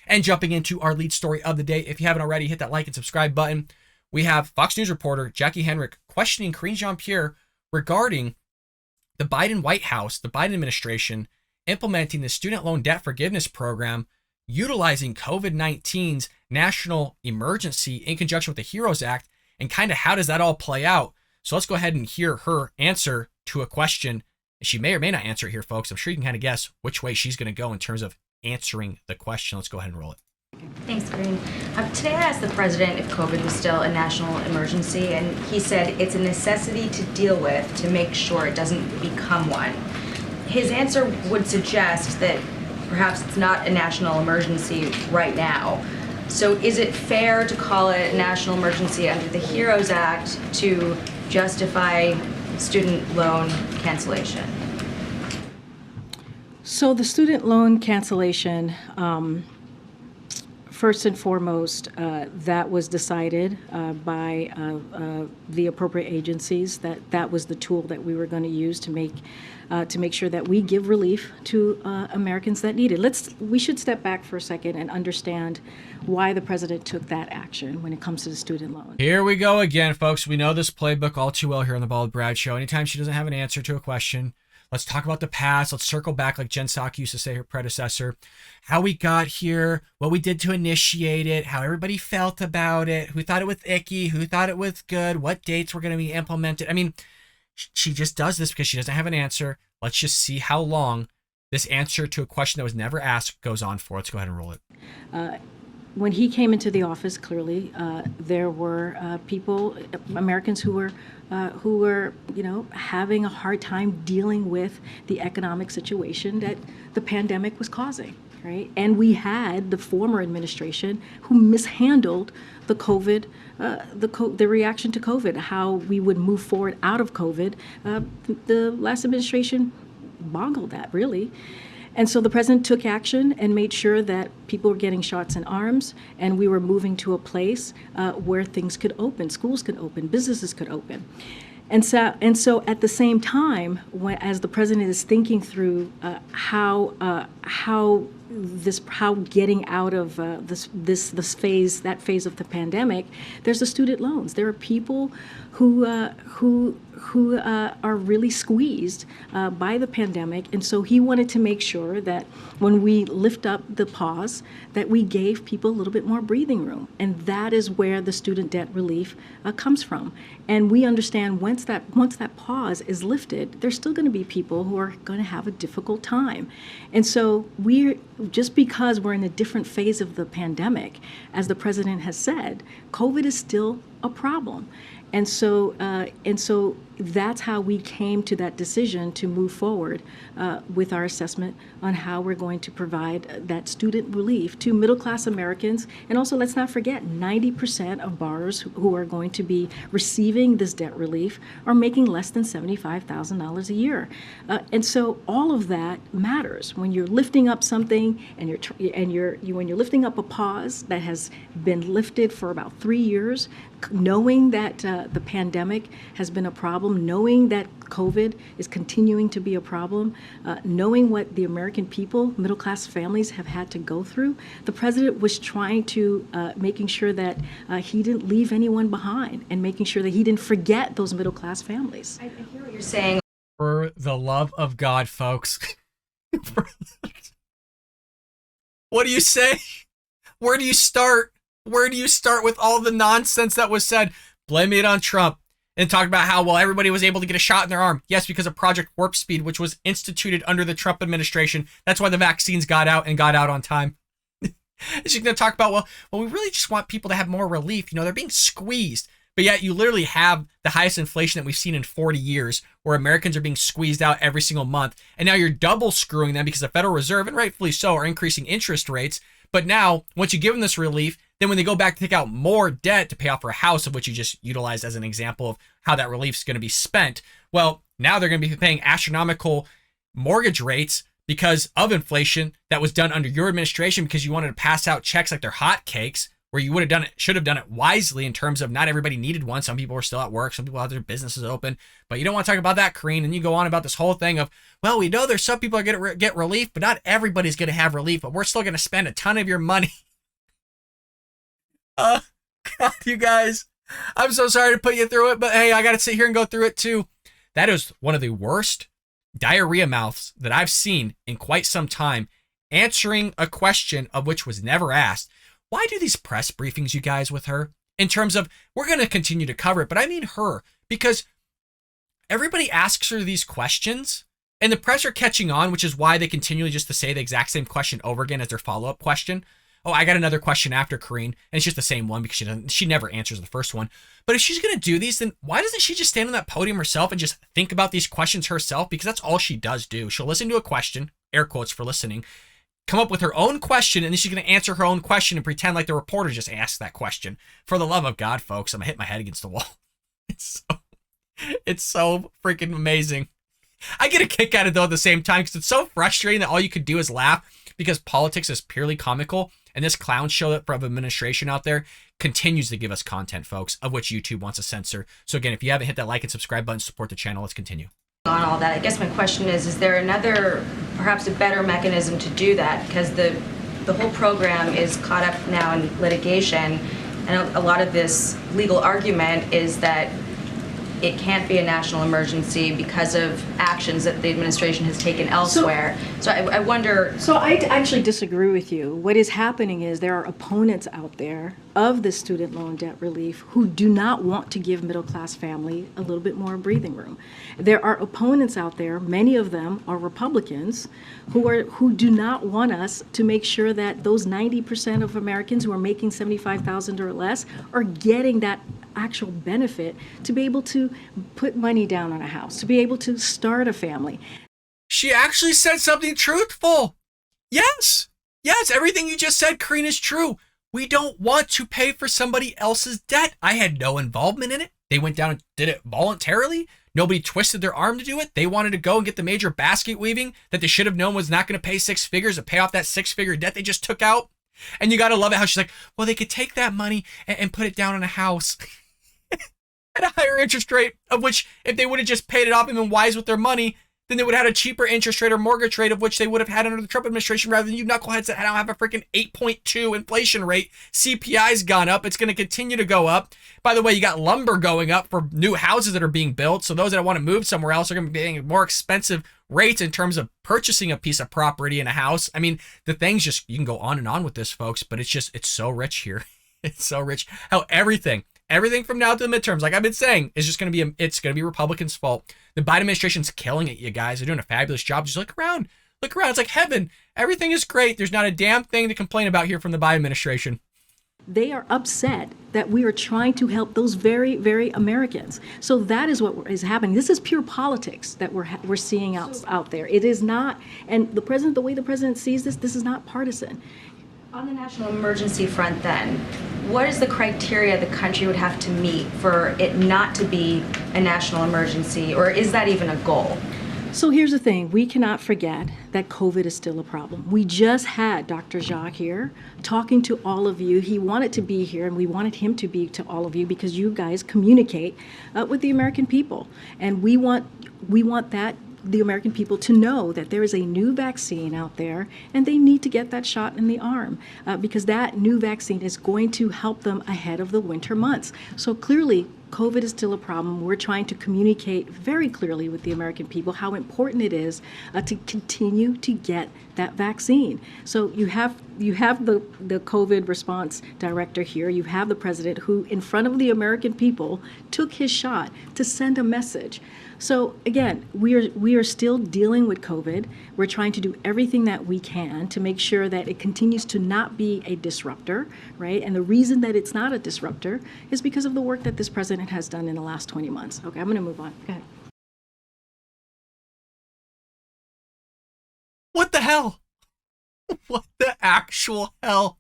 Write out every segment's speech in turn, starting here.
And jumping into our lead story of the day, if you haven't already, hit that like and subscribe button. We have Fox News reporter Jacqui Heinrich questioning Karine Jean-Pierre regarding the Biden White House, the Biden administration, implementing the student loan debt forgiveness program, utilizing COVID-19's national emergency in conjunction with the HEROES Act, and kind of how does that all play out? So let's go ahead and hear her answer to a question. She may or may not answer it here, folks. I'm sure you can kind of guess which way she's going to go in terms of answering the question. Let's go ahead and roll it. Thanks, Karine. Today I asked the president if COVID was still a national emergency, and he said it's a necessity to deal with to make sure it doesn't become one. His answer would suggest that perhaps it's not a national emergency right now. So is it fair to call it a national emergency under the HEROES Act to justify student loan cancellation? So the student loan cancellation, first and foremost, that was decided by the appropriate agencies. That was the tool that we were going to use to make sure that we give relief to Americans that need it. We should step back for a second and understand why the president took that action when it comes to the student loan. Here we go again, folks. We know this playbook all too well here on the Bald Brad Show. Anytime she doesn't have an answer to a question, let's talk about the past. Let's circle back, like Jen Psaki used to say, her predecessor, how we got here, what we did to initiate it, how everybody felt about it, who thought it was icky, who thought it was good, what dates were going to be implemented. I mean, she just does this because she doesn't have an answer. Let's just see how long this answer to a question that was never asked goes on for. Let's go ahead and roll it. When he came into the office, clearly there were people, Americans who were, having a hard time dealing with the economic situation that the pandemic was causing, right? And we had the former administration who mishandled the COVID, the reaction to COVID, how we would move forward out of COVID. The last administration boggled that, really. And so the president took action and made sure that people were getting shots in arms, and we were moving to a place where things could open, schools could open, businesses could open. And so at the same time, as the president is thinking through how getting out of this phase, that phase of the pandemic, there's the student loans. There are people who are really squeezed by the pandemic, and so he wanted to make sure that when we lift up the pause, that we gave people a little bit more breathing room, and that is where the student debt relief comes from. And we understand once that pause is lifted, there's still going to be people who are going to have a difficult time, and so just because we're in a different phase of the pandemic, as the president has said, COVID is still a problem. And so that's how we came to that decision to move forward with our assessment on how we're going to provide that student relief to middle-class Americans. And also, let's not forget, 90% of borrowers who are going to be receiving this debt relief are making less than $75,000 a year. And so all of that matters when you're lifting up something and when you're lifting up a pause that has been lifted for about 3 years, knowing that the pandemic has been a problem, knowing that COVID is continuing to be a problem, knowing what the American people, middle-class families have had to go through, the president was trying to making sure that he didn't leave anyone behind and making sure that he didn't forget those middle-class families. I hear what you're saying. For the love of God, folks. What do you say? Where do you start? Where do you start with all the nonsense that was said? Blaming it on Trump and talk about how, well, everybody was able to get a shot in their arm. Yes, because of Project Warp Speed, which was instituted under the Trump administration. That's why the vaccines got out and got out on time. She's going to talk about, well, we really just want people to have more relief. They're being squeezed. But yet you literally have the highest inflation that we've seen in 40 years, where Americans are being squeezed out every single month. And now you're double screwing them because the Federal Reserve, and rightfully so, are increasing interest rates. But now, once you give them this relief, then when they go back to take out more debt to pay off for a house, of which you just utilized as an example of how that relief is going to be spent, well, now they're going to be paying astronomical mortgage rates because of inflation that was done under your administration, because you wanted to pass out checks like they're hotcakes, where you would have done it, should have done it wisely in terms of not everybody needed one. Some people were still at work. Some people had their businesses open. But you don't want to talk about that, Karine. And you go on about this whole thing of, well, we know there's some people are going to get relief, but not everybody's going to have relief. But we're still going to spend a ton of your money. God, you guys, I'm so sorry to put you through it. But hey, I got to sit here and go through it too. That is one of the worst diarrhea mouths that I've seen in quite some time, answering a question of which was never asked. Why do these press briefings, you guys, with her? In terms of, we're going to continue to cover it, but I mean her, because everybody asks her these questions, and the press are catching on, which is why they continually just to say the exact same question over again as their follow-up question. Oh, I got another question after Karine, and it's just the same one because she never answers the first one. But if she's going to do these, then why doesn't she just stand on that podium herself and just think about these questions herself? Because that's all she does do. She'll listen to a question, air quotes for listening, come up with her own question, and then she's going to answer her own question and pretend like the reporter just asked that question. For the love of God, folks, I'm going to hit my head against the wall. It's so freaking amazing. I get a kick out of it, though, at the same time, because it's so frustrating that all you could do is laugh because politics is purely comical, and this clown show that from administration out there continues to give us content, folks, of which YouTube wants to censor. So again, if you haven't hit that like and subscribe button, support the channel. Let's continue. On all that, I guess my question is there another, perhaps a better mechanism to do that? Because the whole program is caught up now in litigation, and a lot of this legal argument is that it can't be a national emergency because of actions that the administration has taken elsewhere. So I wonder... So I actually disagree with you. What is happening is there are opponents out there of the student loan debt relief who do not want to give middle-class family a little bit more breathing room. There are opponents out there, many of them are Republicans, who do not want us to make sure that those 90% of Americans who are making $75,000 or less are getting that actual benefit to be able to put money down on a house, to be able to start a family. She actually said something truthful. Yes, everything you just said, Karine, is true. We don't want to pay for somebody else's debt. I had no involvement in it. They went down and did it voluntarily. Nobody twisted their arm to do it. They wanted to go and get the major basket weaving that they should have known was not going to pay six figures to pay off that six-figure debt they just took out. And you got to love it how she's like, well, they could take that money and put it down on a house at a higher interest rate, of which if they would have just paid it off and been wise with their money, then they would have had a cheaper interest rate or mortgage rate of which they would have had under the Trump administration, rather than you knuckleheads that now have a freaking 8.2 inflation rate. CPI's gone up. It's going to continue to go up. By the way, you got lumber going up for new houses that are being built. So those that want to move somewhere else are going to be paying more expensive rates in terms of purchasing a piece of property in a house. I mean, the things just, you can go on and on with this, folks, but it's so rich here. It's so rich how everything from now to the midterms, like I've been saying, is just going to be, it's going to be Republicans' fault. The Biden administration's killing it, you guys. They're doing a fabulous job. Just look around. It's like heaven. Everything is great. There's not a damn thing to complain about here from the Biden administration. They are upset that we are trying to help those very, very Americans. So that is what is happening. This is pure politics that we're seeing out there. It is not, and the way the president sees this is not partisan. On the national emergency front then, what is the criteria the country would have to meet for it not to be a national emergency, or is that even a goal? So here's the thing, we cannot forget that COVID is still a problem. We just had Dr. Jacqui here talking to all of you. He wanted to be here, and we wanted him to be to all of you because you guys communicate with the American people. And we want the American people to know that there is a new vaccine out there, and they need to get that shot in the arm because that new vaccine is going to help them ahead of the winter months. So clearly, COVID is still a problem. We're trying to communicate very clearly with the American people how important it is to continue to get that vaccine. So you have the COVID response director here. You have the president who, in front of the American people, took his shot to send a message. So again, we are still dealing with COVID. We're trying to do everything that we can to make sure that it continues to not be a disruptor, right? And the reason that it's not a disruptor is because of the work that this president has done in the last 20 months. Okay, I'm going to move on. Go ahead. What the hell? What the actual hell?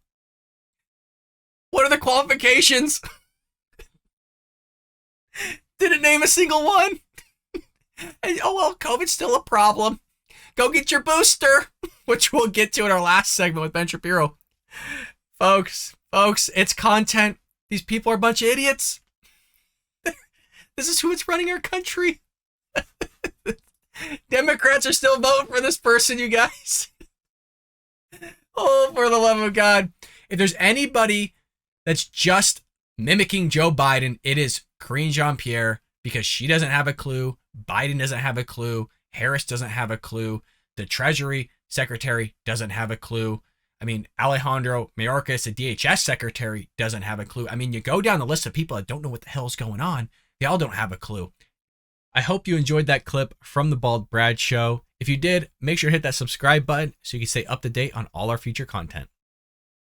What are the qualifications? Didn't name a single one. And, oh, well, COVID's still a problem. Go get your booster, which we'll get to in our last segment with Ben Shapiro. Folks, Folks, it's content. These people are a bunch of idiots. This is who is running our country. Democrats are still voting for this person, you guys. Oh, for the love of God. If there's anybody that's just mimicking Joe Biden, it is Karine Jean-Pierre, because she doesn't have a clue. Biden doesn't have a clue. Harris doesn't have a clue. The Treasury Secretary doesn't have a clue. I mean, Alejandro Mayorkas, the DHS Secretary, doesn't have a clue. I mean, you go down the list of people that don't know what the hell's going on. They all don't have a clue. I hope you enjoyed that clip from the Bald Brad Show. If you did, make sure to hit that subscribe button so you can stay up to date on all our future content.